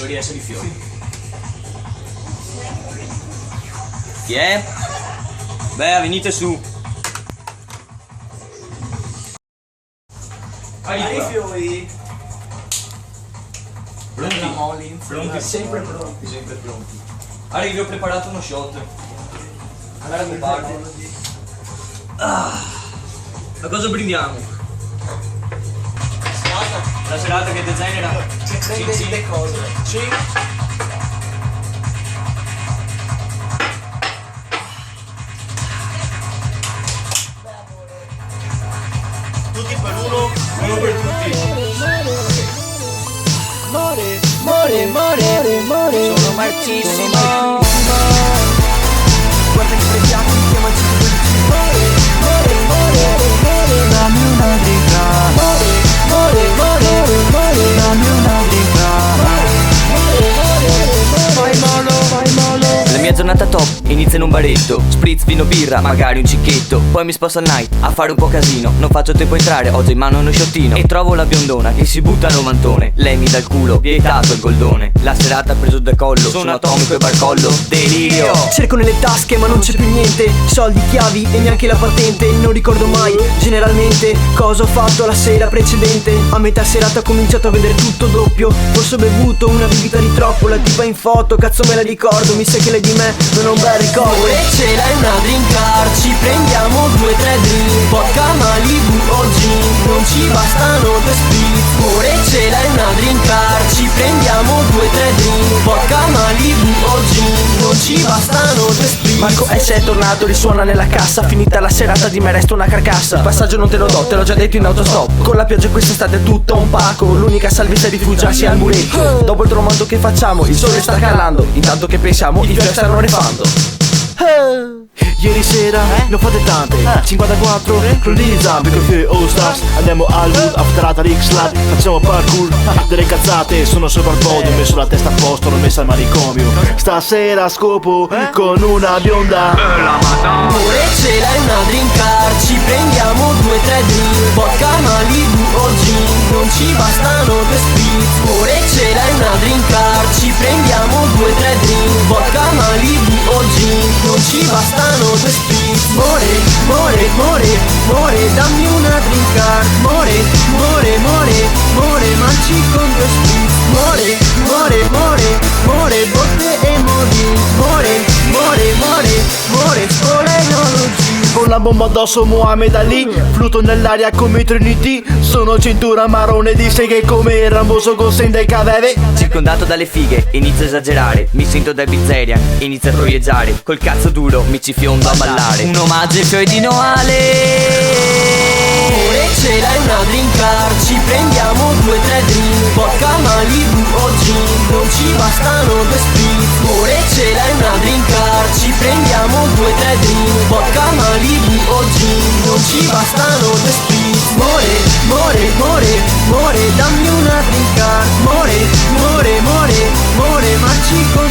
riesce di fiori. Chi è? Beh, venite su. Ai fiori. Pronti? Pronti? Sempre pronti. Sempre pronti. Allora, vi ho preparato uno shot. Allora mi parte. A cosa brindiamo? La serata che degenera. Le cose. Tutti per uno per tutti. Sono marcissimo. Guarda che pregiato, mi chiama il 512. Dammi una dritta. Dammi una dritta. Fai molo. La mia giornata top inizia in un baretto. Spritz, vino, birra, magari un cicchetto. Poi mi sposto al night a fare un po' casino. Non faccio tempo a entrare, ho già in mano uno sciottino. E trovo la biondona che si butta a novantone. Lei mi dà il culo, vietato il goldone. La serata ha preso da collo, sono atomico e barcollo. Delirio. Cerco nelle tasche ma non c'è più niente. Soldi, chiavi e neanche la patente. Non ricordo mai, generalmente, cosa ho fatto la sera precedente. A metà serata ho cominciato a vedere tutto doppio. Forse ho bevuto una bibita di troppo. La tipa in foto, cazzo me la ricordo. Mi sa che lei di me non ha un bel ricordo. Ora ce l'hai una drink car, ci prendiamo 2-3 drink. Vodka, Malibu o gin, non ci bastano 2 spritz. Ora ce l'hai una drink car, ci prendiamo 2-3 drink. Vodka, Malibu o gin, non ci bastano 2 spritz. Marco S è tornato, risuona nella cassa. Finita la serata di me resta una carcassa. Il passaggio non te lo do, te l'ho già detto in autostop. Con la pioggia quest'estate è tutto un paco. L'unica salvezza è rifugiarsi al muretto. Dopo il tramonto che facciamo, il sole sta calando. Intanto che pensiamo, i fiori stanno refando. Ieri sera ne ho fatte tante 54 crolli di zampe con All Stars. Andiamo al Wood, afterata Rixlad. Facciamo parkour, delle cazzate. Sono sopra il podio, ho messo la testa a posto, l'ho messa al manicomio. Stasera scopo con una bionda. Ora ce l'hai una drink car, ci prendiamo 2-3 drink. Vodka, Malibu o gin, non ci bastano 2 spritz. Ora ce l'hai una drink car, ci prendiamo 2-3 drink. Vodka, Malibu o gin, non ci bastano 2 spritz. More, dammi una drink car. More, manci con 2 spritz. More, botte e modi. More, spolenology. Con la bomba addosso Muhammad Ali, fluto nell'aria come Trinity. Sono cintura marrone di seghe come Ramboso con dei caveve. Circondato dalle fighe, inizio a esagerare. Mi sento da Bizzerian, inizio a proieggiare. Col cazzo duro mi ci fiondo a ballare. Un omaggio ai fiori di Noale. Ora ce l'hai una drink car, ci prendiamo 2-3 drink. Vodka, Malibu o gin, non ci bastano 2 spritz. Ora ce l'hai una drink car, ci prendiamo 2-3 drink. Vodka, Malibu o gin, non ci bastano 2 spritz. More, dammi una drink car. More, marci con